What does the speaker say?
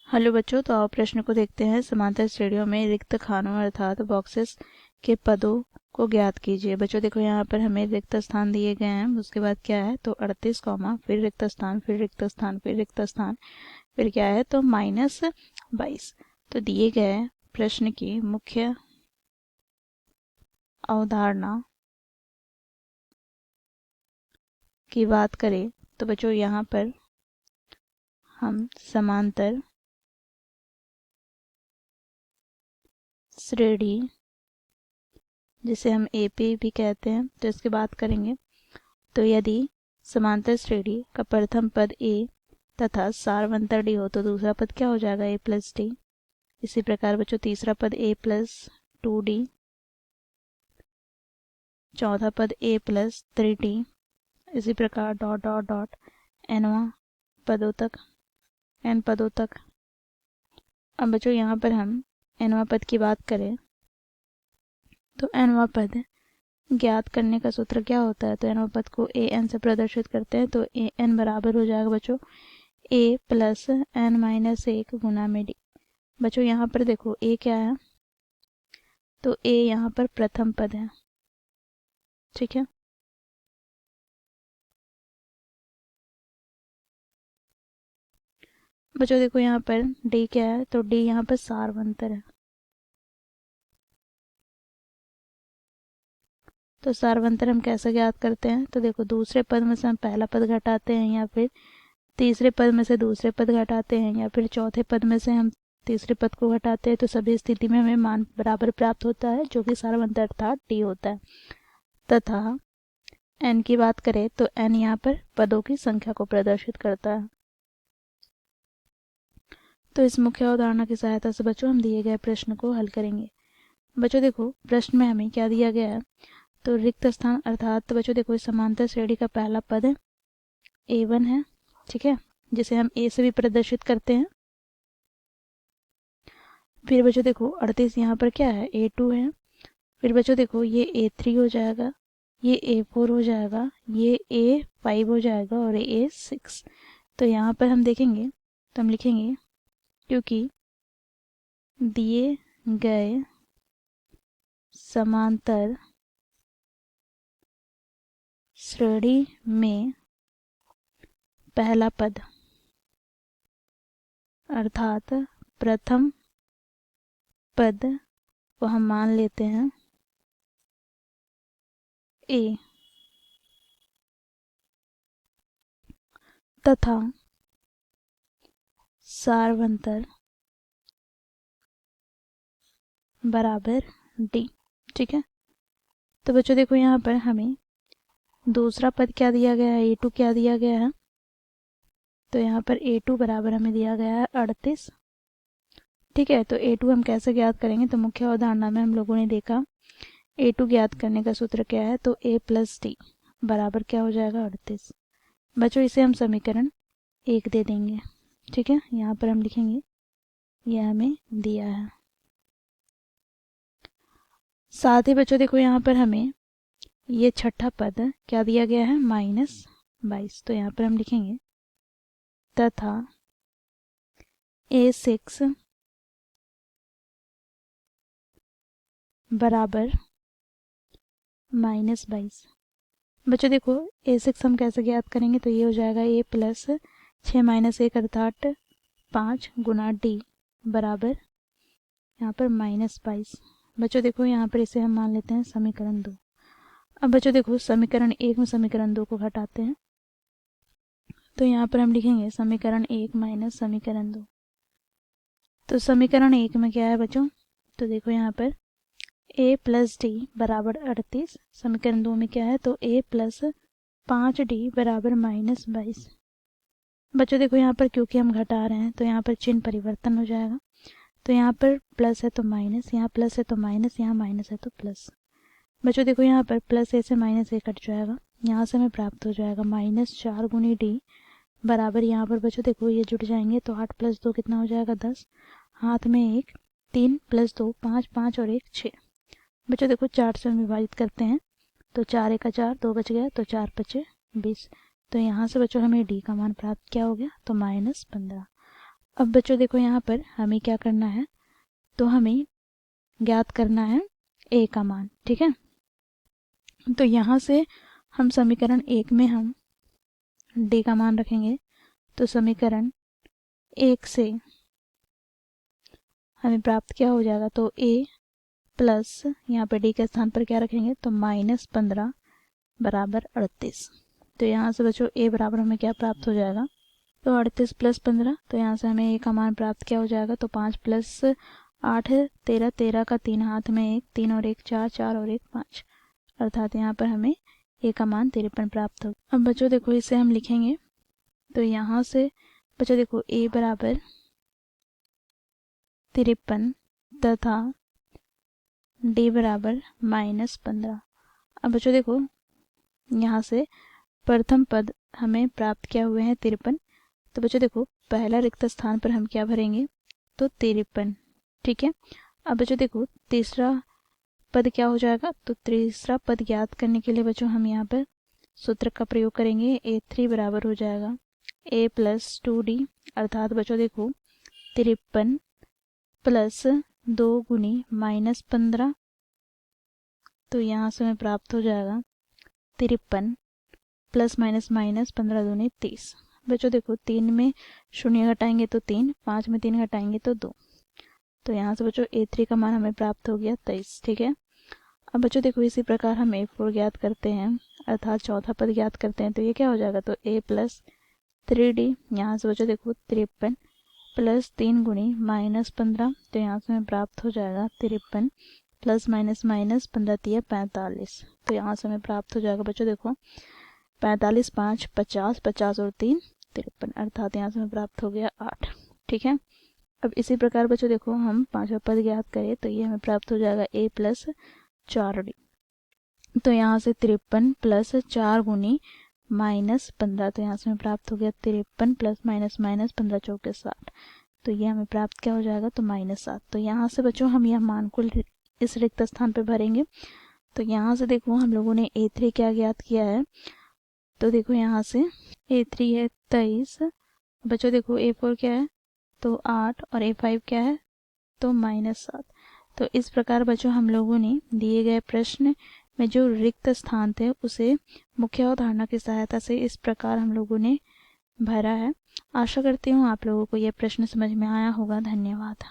Hello बच्चों, तो आओ प्रश्न को देखते हैं। समांतर श्रेणियों में रिक्त खानों अर्थात बॉक्सेस के पदों को ज्ञात कीजिए। बच्चों देखो, यहाँ पर हमें रिक्त स्थान दिए गए हैं। उसके बाद क्या है, तो 38 कॉमा फिर रिक्त स्थान, फिर रिक्त स्थान, फिर रिक्त स्थान, फिर क्या है, तो -22। तो दिए गए प्रश्न की मुख्य अवधारणा की बात करें तो बच्चों यहाँ पर हम समांतर श्रेणी, जिसे हम एपी भी कहते हैं, तो इसकी बात करेंगे। तो यदि समांतर श्रेणी का प्रथम पद ए तथा सारवंतर डी हो तो दूसरा पद क्या हो जाएगा, ए प्लस डी। इसी प्रकार बच्चों तीसरा पद ए प्लस 2d, चौथा पद ए प्लस 3d, इसी प्रकार डॉट डॉट डॉट एनवा पदों तक, एन पदों तक। अब बच्चों यहाँ पर हम एनवा पद की बात करें तो एनवा पद ज्ञात करने का सूत्र क्या होता है, तो एनवा पद को ए एन से प्रदर्शित करते हैं। तो ए एन बराबर हो जाएगा बच्चों ए प्लस एन माइनस 1 गुना में डी। बच्चों यहाँ पर देखो ए क्या है, तो ए यहाँ पर प्रथम पद है, ठीक है। बच्चों देखो यहाँ पर डी क्या है, तो डी यहाँ पर सारवंतर है। तो सारवंतर हम कैसे ज्ञात करते हैं, तो देखो दूसरे पद में से हम पहला पद घटाते हैं, या फिर तीसरे पद में से दूसरे पद घटाते हैं, या फिर चौथे पद में से हम तीसरे पद को घटाते हैं। तो सभी स्थिति में हमें मान बराबर प्राप्त होता है, जो कि सारवंतर अर्थात डी होता है। तथा एन की बात करें तो एन यहाँ पर पदों की संख्या को प्रदर्शित करता है। तो इस मुख्य अवधारणा की सहायता से बच्चों हम दिए गए प्रश्न को हल करेंगे। बच्चों देखो प्रश्न में हमें क्या दिया गया है, तो रिक्त स्थान अर्थात तो बच्चों देखो इस समांतर श्रेणी का पहला पद है A1 है, ठीक है, जिसे हम ए से भी प्रदर्शित करते हैं। फिर बच्चों देखो 38 यहाँ पर क्या है, A2 है। फिर बच्चों देखो ये A3 हो जाएगा, ये A4 हो जाएगा, ये A5 हो जाएगा और ये A6। तो यहाँ पर हम देखेंगे तो हम लिखेंगे क्योंकि दिए गए समांतर श्रेणी में पहला पद अर्थात प्रथम पद को हम मान लेते हैं ए, तथा सारवंतर बराबर डी, ठीक है। तो बच्चों देखो यहाँ पर हमें दूसरा पद क्या दिया गया है, A2 क्या दिया गया है, तो यहाँ पर A2 बराबर हमें दिया गया है 38, ठीक है। तो A2 हम कैसे ज्ञात करेंगे, तो मुख्य अवधारणा में हम लोगों ने देखा A2 ज्ञात करने का सूत्र क्या है, तो A प्लस डी बराबर क्या हो जाएगा 38। बच्चों इसे हम समीकरण 1 दे देंगे, ठीक है। यहाँ पर हम लिखेंगे यह हमें दिया है। साथ ही बच्चों देखो यहाँ पर हमें ये छठा पद क्या दिया गया है, -22। तो यहाँ पर हम लिखेंगे तथा A6 बराबर -22। बच्चों देखो A6 हम कैसे ज्ञात करेंगे, तो ये हो जाएगा A प्लस 6 माइनस 1 अर्थात 5 गुना डी बराबर यहाँ पर -22। बच्चों देखो यहाँ पर इसे हम मान लेते हैं समीकरण 2। अब बच्चों देखो समीकरण 1 में समीकरण 2 को घटाते हैं, तो यहाँ पर हम लिखेंगे समीकरण 1 माइनस समीकरण 2। तो समीकरण 1 में क्या है बच्चों, तो देखो यहाँ पर a प्लस डी बराबर 38, समीकरण 2 में क्या है, तो a प्लस 5d बराबर -22। बच्चों देखो यहाँ पर क्योंकि हम घटा रहे हैं तो यहाँ पर चिन्ह परिवर्तन हो जाएगा। तो यहाँ पर प्लस है तो माइनस, यहाँ प्लस है तो माइनस, यहाँ माइनस है तो प्लस। बच्चों देखो यहाँ पर प्लस ए से माइनस ए कट जाएगा, यहाँ से हमें प्राप्त हो जाएगा -4 गुनी डी बराबर, यहाँ पर बच्चों देखो ये जुड़ जाएंगे तो 8 + 2 कितना हो जाएगा 10, हाथ में 1, 3 + 2 5, 5 और 1 6। बच्चों देखो 4 से हम विभाजित करते हैं तो 4 × 4 2 बच गया, तो 4 × 5 20। तो यहाँ से बच्चों हमें डी का मान प्राप्त क्या हो गया, तो -15। अब बच्चों देखो यहाँ पर हमें क्या करना है, तो हमें ज्ञात करना है ए का मान, ठीक है। तो यहाँ से हम समीकरण 1 में हम डी का मान रखेंगे, तो समीकरण 1 से हमें प्राप्त क्या हो जाएगा, तो ए प्लस यहाँ पे डी के स्थान पर क्या रखेंगे, तो -15 बराबर 38। तो यहाँ से बच्चों ए बराबर हमें क्या प्राप्त हो जाएगा, तो 38 + 15, तो यहाँ से हमें ए का मान प्राप्त क्या हो जाएगा, तो 5 + 8 13, 13 का 3 हाथ में 1, 3 और 1 4, 4 और 1 5, अर्थात यहाँ पर हमें ए का मान 53 प्राप्त हो। अब बच्चों देखो इसे हम लिखेंगे, तो यहाँ से बच्चों देखो ए बराबर 53 तथा डी बराबर -15। अब बच्चों देखो यहाँ से प्रथम पद हमें प्राप्त क्या हुए हैं 53, तो बच्चों देखो पहला रिक्त स्थान पर हम क्या भरेंगे, तो 53, ठीक है। अब बच्चों देखो तीसरा पद क्या हो जाएगा, तो तीसरा पद ज्ञात करने के लिए बच्चों हम यहाँ पर सूत्र का प्रयोग करेंगे, A3 बराबर हो जाएगा A + 2D, अर्थात बच्चों देखो 53 + 2 गुनी -15, तो यहाँ से हमें प्राप्त हो जाएगा 53 ± -15 दूनी 30। बच्चों देखो 3 में 0 घटाएंगे तो 3, 5 में 3 घटाएंगे तो 2, तो यहाँ से बच्चों A3 का मान हमें प्राप्त हो गया 23, ठीक है। अब बच्चों देखो इसी प्रकार हम A4 ज्ञात करते हैं, अर्थात चौथा पद ज्ञात करते हैं, तो ये क्या हो जाएगा, तो A + 3D, यहाँ से बच्चों देखो 53 + 3 गुनी -15, तो यहाँ से हमें प्राप्त हो जाएगा 53 ± -15 × 45, तो यहाँ से हमें प्राप्त हो जाएगा बच्चों देखो 45 5 50, 50 और 3 53, अर्थात यहाँ से हमें प्राप्त हो गया 8, ठीक है। अब इसी प्रकार बच्चों देखो हम पांचवा पद ज्ञात करें, तो ये हमें प्राप्त हो जाएगा A + 4D, तो यहाँ से 53 + 4 गुनी -15, तो यहाँ से हमें प्राप्त हो गया 53 ± -15 × 60, तो ये हमें प्राप्त क्या हो जाएगा, तो -7। तो यहाँ से बच्चों हम यह मान को इस रिक्त स्थान पर भरेंगे, तो यहाँ से देखो हम लोगों ने A3 क्या ज्ञात किया है, तो देखो यहाँ से A3 है 23, बच्चों देखो A4 क्या है, तो 8 और A5 क्या है, तो -7। तो इस प्रकार बच्चों हम लोगों ने दिए गए प्रश्न में जो रिक्त स्थान थे उसे मुख्य अवधारणा की सहायता से इस प्रकार हम लोगों ने भरा है। आशा करती हूँ आप लोगों को यह प्रश्न समझ में आया होगा। धन्यवाद।